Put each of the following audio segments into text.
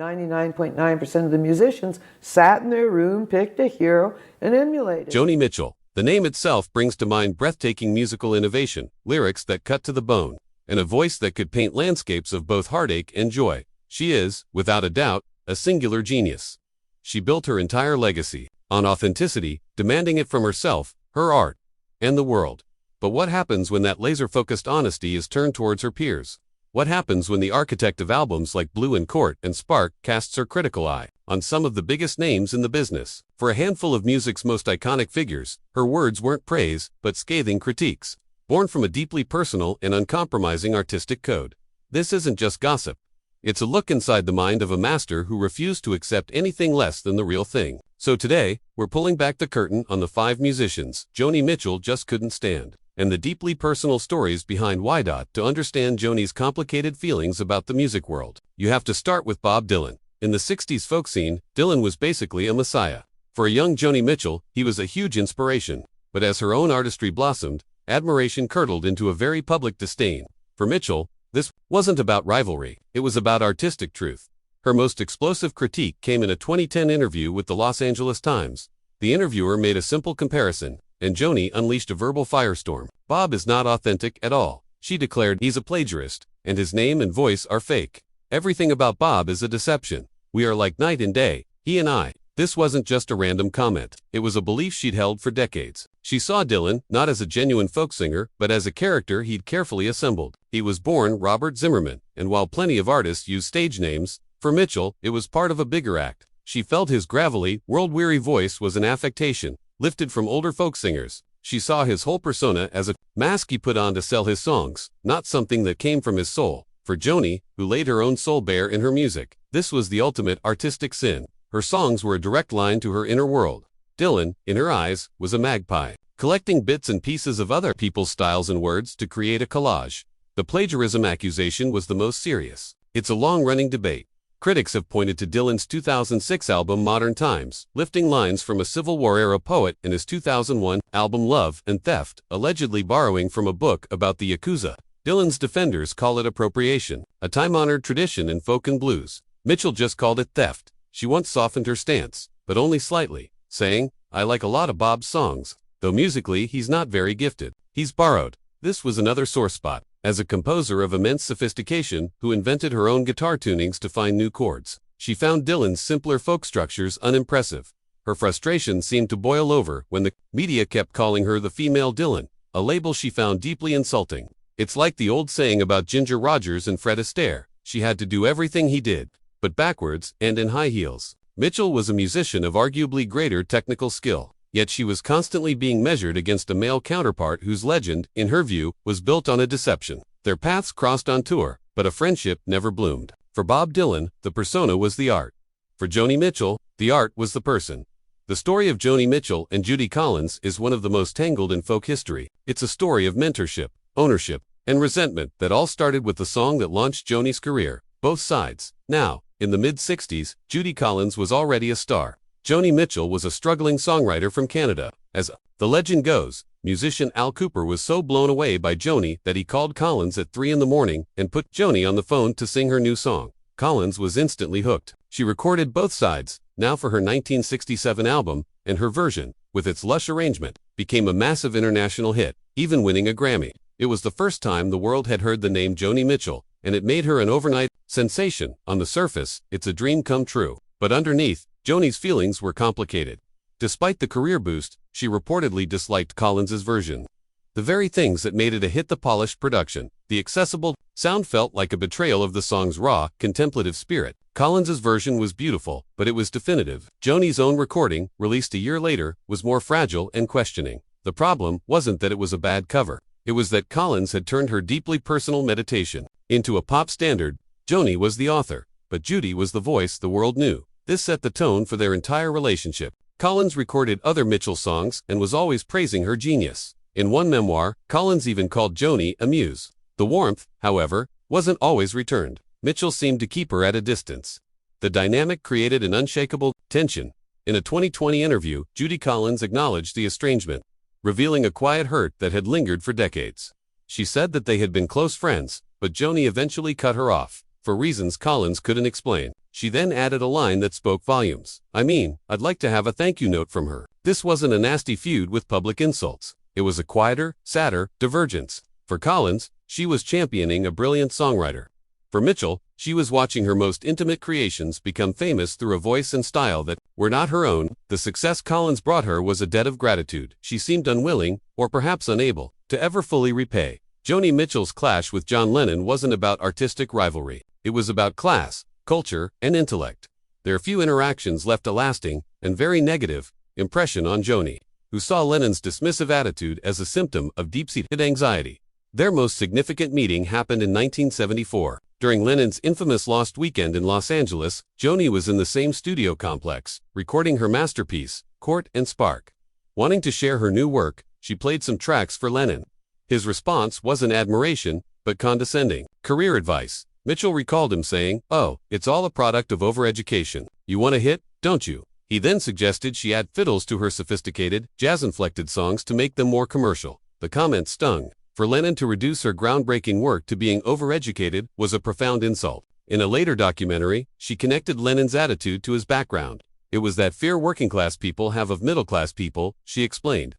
99.9% of the musicians sat in their room, picked a hero, and emulated. Joni Mitchell. The name itself brings to mind breathtaking musical innovation, lyrics that cut to the bone, and a voice that could paint landscapes of both heartache and joy. She is, without a doubt, a singular genius. She built her entire legacy on authenticity, demanding it from herself, her art, and the world. But what happens when that laser-focused honesty is turned towards her peers? What happens when the architect of albums like Blue and Court and Spark casts her critical eye on some of the biggest names in the business? For a handful of music's most iconic figures, her words weren't praise, but scathing critiques, born from a deeply personal and uncompromising artistic code. This isn't just gossip. It's a look inside the mind of a master who refused to accept anything less than the real thing. So today, we're pulling back the curtain on the 5 musicians Joni Mitchell just couldn't stand, and the deeply personal stories behind why. To understand Joni's complicated feelings about the music world, you have to start with Bob Dylan. In the 60s folk scene, Dylan was basically a messiah. For a young Joni Mitchell, he was a huge inspiration. But as her own artistry blossomed, admiration curdled into a very public disdain. For Mitchell, this wasn't about rivalry, it was about artistic truth. Her most explosive critique came in a 2010 interview with the Los Angeles Times. The interviewer made a simple comparison, and Joni unleashed a verbal firestorm. Bob is not authentic at all. She declared he's a plagiarist, and his name and voice are fake. Everything about Bob is a deception. We are like night and day, he and I. This wasn't just a random comment. It was a belief she'd held for decades. She saw Dylan not as a genuine folk singer, but as a character he'd carefully assembled. He was born Robert Zimmerman, and while plenty of artists use stage names, for Mitchell, it was part of a bigger act. She felt his gravelly, world-weary voice was an affectation, lifted from older folk singers. She saw his whole persona as a mask he put on to sell his songs, not something that came from his soul. For Joni, who laid her own soul bare in her music, this was the ultimate artistic sin. Her songs were a direct line to her inner world. Dylan, in her eyes, was a magpie, collecting bits and pieces of other people's styles and words to create a collage. The plagiarism accusation was the most serious. It's a long-running debate. Critics have pointed to Dylan's 2006 album Modern Times, lifting lines from a Civil War-era poet, and his 2001 album Love and Theft, allegedly borrowing from a book about the Yakuza. Dylan's defenders call it appropriation, a time-honored tradition in folk and blues. Mitchell just called it theft. She once softened her stance, but only slightly, saying, "I like a lot of Bob's songs, though musically he's not very gifted. He's borrowed." This was another sore spot. As a composer of immense sophistication who invented her own guitar tunings to find new chords, she found Dylan's simpler folk structures unimpressive. Her frustration seemed to boil over when the media kept calling her the female Dylan, a label she found deeply insulting. It's like the old saying about Ginger Rogers and Fred Astaire. She had to do everything he did, but backwards and in high heels. Mitchell was a musician of arguably greater technical skill, yet she was constantly being measured against a male counterpart whose legend, in her view, was built on a deception. Their paths crossed on tour, but a friendship never bloomed. For Bob Dylan, the persona was the art. For Joni Mitchell, the art was the person. The story of Joni Mitchell and Judy Collins is one of the most tangled in folk history. It's a story of mentorship, ownership, and resentment that all started with the song that launched Joni's career. Both sides. Now, in the mid-60s, Judy Collins was already a star. Joni Mitchell was a struggling songwriter from Canada. As the legend goes, musician Al Kooper was so blown away by Joni that he called Collins at 3 a.m. and put Joni on the phone to sing her new song. Collins was instantly hooked. She recorded both sides, now for her 1967 album, and her version, with its lush arrangement, became a massive international hit, even winning a Grammy. It was the first time the world had heard the name Joni Mitchell, and it made her an overnight sensation. On the surface, it's a dream come true. But underneath, Joni's feelings were complicated. Despite the career boost, she reportedly disliked Collins's version. The very things that made it a hit, the polished production, the accessible sound, felt like a betrayal of the song's raw, contemplative spirit. Collins's version was beautiful, but it was definitive. Joni's own recording, released a year later, was more fragile and questioning. The problem wasn't that it was a bad cover. It was that Collins had turned her deeply personal meditation into a pop standard. Joni was the author, but Judy was the voice the world knew. This set the tone for their entire relationship. Collins recorded other Mitchell songs and was always praising her genius. In one memoir, Collins even called Joni a muse. The warmth, however, wasn't always returned. Mitchell seemed to keep her at a distance. The dynamic created an unshakable tension. In a 2020 interview, Judy Collins acknowledged the estrangement, revealing a quiet hurt that had lingered for decades. She said that they had been close friends, but Joni eventually cut her off, for reasons Collins couldn't explain. She then added a line that spoke volumes. "I mean, I'd like to have a thank you note from her." This wasn't a nasty feud with public insults. It was a quieter, sadder divergence. For Collins, she was championing a brilliant songwriter. For Mitchell, she was watching her most intimate creations become famous through a voice and style that were not her own. The success Collins brought her was a debt of gratitude she seemed unwilling, or perhaps unable, to ever fully repay. Joni Mitchell's clash with John Lennon wasn't about artistic rivalry. It was about class, culture, and intellect. Their few interactions left a lasting, and very negative, impression on Joni, who saw Lennon's dismissive attitude as a symptom of deep-seated anxiety. Their most significant meeting happened in 1974. During Lennon's infamous Lost Weekend in Los Angeles, Joni was in the same studio complex, recording her masterpiece, Court and Spark. Wanting to share her new work, she played some tracks for Lennon. His response wasn't admiration, but condescending. Career advice. Mitchell recalled him saying, "Oh, it's all a product of overeducation. You want a hit, don't you?" He then suggested she add fiddles to her sophisticated, jazz-inflected songs to make them more commercial. The comment stung. For Lennon to reduce her groundbreaking work to being overeducated was a profound insult. In a later documentary, she connected Lennon's attitude to his background. "It was that fear working-class people have of middle-class people," she explained.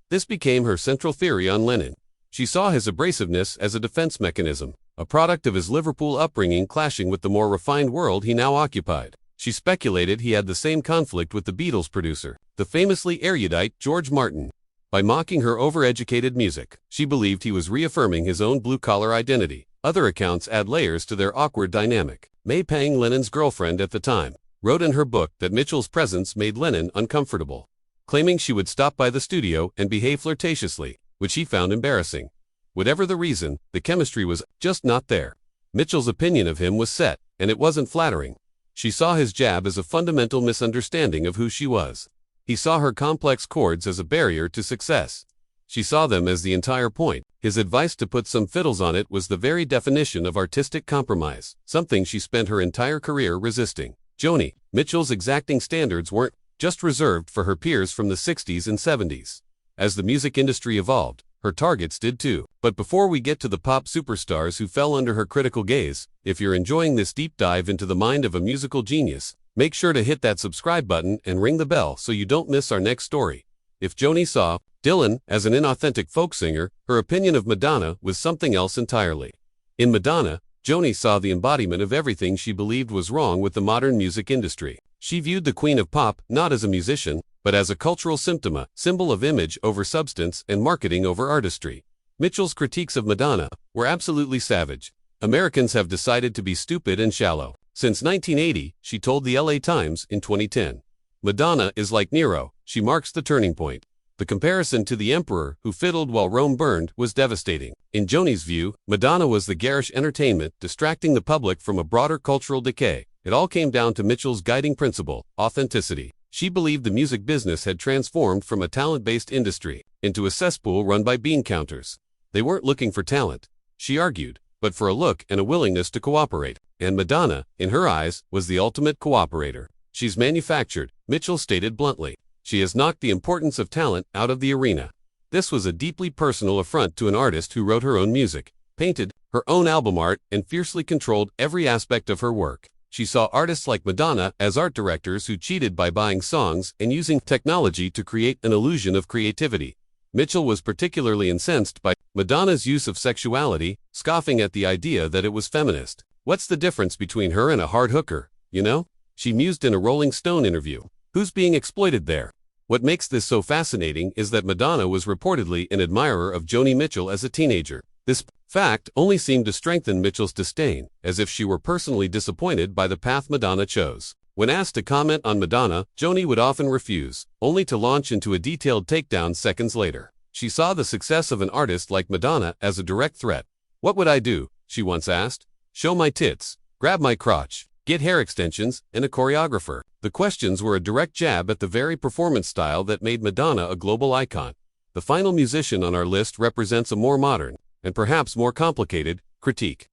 This became her central theory on Lennon. She saw his abrasiveness as a defense mechanism, a product of his Liverpool upbringing clashing with the more refined world he now occupied. She speculated he had the same conflict with the Beatles' producer, the famously erudite George Martin. By mocking her overeducated music, she believed he was reaffirming his own blue-collar identity. Other accounts add layers to their awkward dynamic. May Pang, Lennon's girlfriend at the time, wrote in her book that Mitchell's presence made Lennon uncomfortable, claiming she would stop by the studio and behave flirtatiously, which he found embarrassing. Whatever the reason, the chemistry was just not there. Mitchell's opinion of him was set, and it wasn't flattering. She saw his jab as a fundamental misunderstanding of who she was. He saw her complex chords as a barrier to success. She saw them as the entire point. His advice to put some fiddles on it was the very definition of artistic compromise, something she spent her entire career resisting. Joni Mitchell's exacting standards weren't just reserved for her peers from the 60s and 70s. As the music industry evolved, her targets did too. But before we get to the pop superstars who fell under her critical gaze, if you're enjoying this deep dive into the mind of a musical genius, make sure to hit that subscribe button and ring the bell so you don't miss our next story. If Joni saw Dylan as an inauthentic folk singer, her opinion of Madonna was something else entirely. In Madonna, Joni saw the embodiment of everything she believed was wrong with the modern music industry. She viewed the queen of pop not as a musician, but as a cultural symbol of image over substance and marketing over artistry. Mitchell's critiques of Madonna were absolutely savage. "Americans have decided to be stupid and shallow." Since 1980, she told the LA Times in 2010. Madonna is like Nero, she marks the turning point. The comparison to the emperor who fiddled while Rome burned was devastating. In Joni's view, Madonna was the garish entertainment distracting the public from a broader cultural decay. It all came down to Mitchell's guiding principle, authenticity. She believed the music business had transformed from a talent-based industry into a cesspool run by bean counters. They weren't looking for talent, she argued, but for a look and a willingness to cooperate. And Madonna, in her eyes, was the ultimate cooperator. "She's manufactured," Mitchell stated bluntly. "She has knocked the importance of talent out of the arena." This was a deeply personal affront to an artist who wrote her own music, painted her own album art, and fiercely controlled every aspect of her work. She saw artists like Madonna as art directors who cheated by buying songs and using technology to create an illusion of creativity. Mitchell was particularly incensed by Madonna's use of sexuality, scoffing at the idea that it was feminist. "What's the difference between her and a hard hooker, you know?" she mused in a Rolling Stone interview. "Who's being exploited there?" What makes this so fascinating is that Madonna was reportedly an admirer of Joni Mitchell as a teenager. This fact only seemed to strengthen Mitchell's disdain, as if she were personally disappointed by the path Madonna chose. When asked to comment on Madonna, Joni would often refuse, only to launch into a detailed takedown seconds later. She saw the success of an artist like Madonna as a direct threat. "What would I do?" she once asked. "Show my tits, grab my crotch, get hair extensions, and a choreographer." The questions were a direct jab at the very performance style that made Madonna a global icon. The final musician on our list represents a more modern, and perhaps more complicated, critique.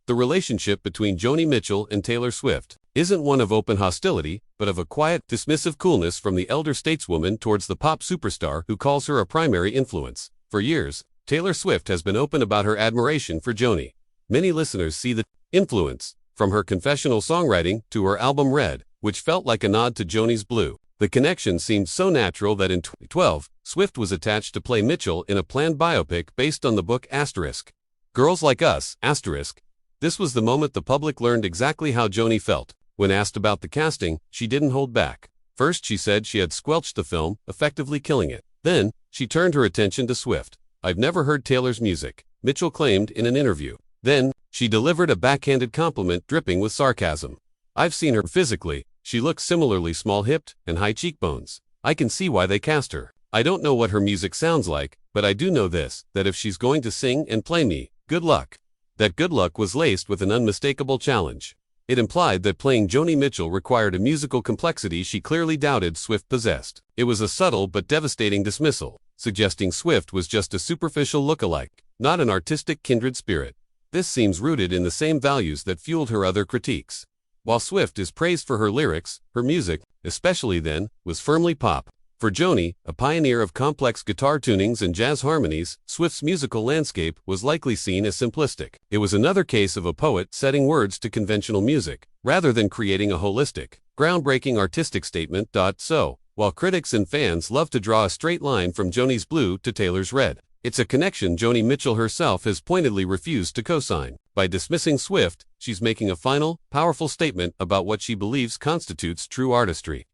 The relationship between Joni Mitchell and Taylor Swift isn't one of open hostility, but of a quiet, dismissive coolness from the elder stateswoman towards the pop superstar who calls her a primary influence. For years, Taylor Swift has been open about her admiration for Joni. Many listeners see the influence from her confessional songwriting to her album Red, which felt like a nod to Joni's Blue. The connection seemed so natural that in 2012, Swift was attached to play Mitchell in a planned biopic based on the book ** Girls Like Us*. This was the moment the public learned exactly how Joni felt. When asked about the casting, she didn't hold back. First, she said she had squelched the film, effectively killing it. Then, she turned her attention to Swift. "I've never heard Taylor's music," Mitchell claimed in an interview. Then, she delivered a backhanded compliment dripping with sarcasm. "I've seen her physically. She looks similarly small-hipped and high cheekbones. I can see why they cast her. I don't know what her music sounds like, but I do know this, that if she's going to sing and play me, good luck." That good luck was laced with an unmistakable challenge. It implied that playing Joni Mitchell required a musical complexity she clearly doubted Swift possessed. It was a subtle but devastating dismissal, suggesting Swift was just a superficial look-alike, not an artistic kindred spirit. This seems rooted in the same values that fueled her other critiques. While Swift is praised for her lyrics, her music, especially then, was firmly pop. For Joni, a pioneer of complex guitar tunings and jazz harmonies, Swift's musical landscape was likely seen as simplistic. It was another case of a poet setting words to conventional music, rather than creating a holistic, groundbreaking artistic statement. So, while critics and fans love to draw a straight line from Joni's Blue to Taylor's Red, it's a connection Joni Mitchell herself has pointedly refused to co-sign. By dismissing Swift, she's making a final, powerful statement about what she believes constitutes true artistry.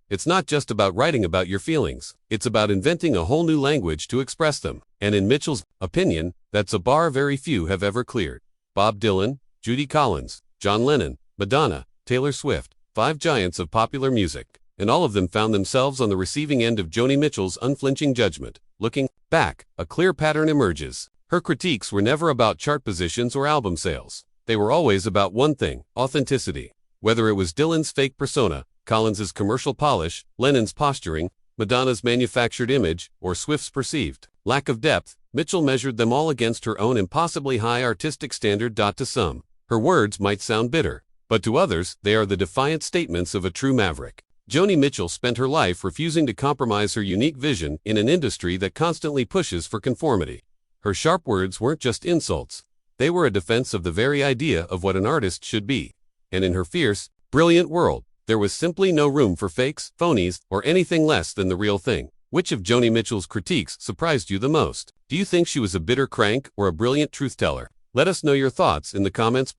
It's not just about writing about your feelings, it's about inventing a whole new language to express them. And in Mitchell's opinion, that's a bar very few have ever cleared. Bob Dylan, Judy Collins, John Lennon, Madonna, Taylor Swift, 5 giants of popular music, and all of them found themselves on the receiving end of Joni Mitchell's unflinching judgment. Looking back, a clear pattern emerges. Her critiques were never about chart positions or album sales. They were always about one thing: authenticity. Whether it was Dylan's fake persona, Collins's commercial polish, Lennon's posturing, Madonna's manufactured image, or Swift's perceived lack of depth, Mitchell measured them all against her own impossibly high artistic standard. To some, her words might sound bitter, but to others, they are the defiant statements of a true maverick. Joni Mitchell spent her life refusing to compromise her unique vision in an industry that constantly pushes for conformity. Her sharp words weren't just insults. They were a defense of the very idea of what an artist should be. And in her fierce, brilliant world, there was simply no room for fakes, phonies, or anything less than the real thing. Which of Joni Mitchell's critiques surprised you the most? Do you think she was a bitter crank or a brilliant truth-teller? Let us know your thoughts in the comments.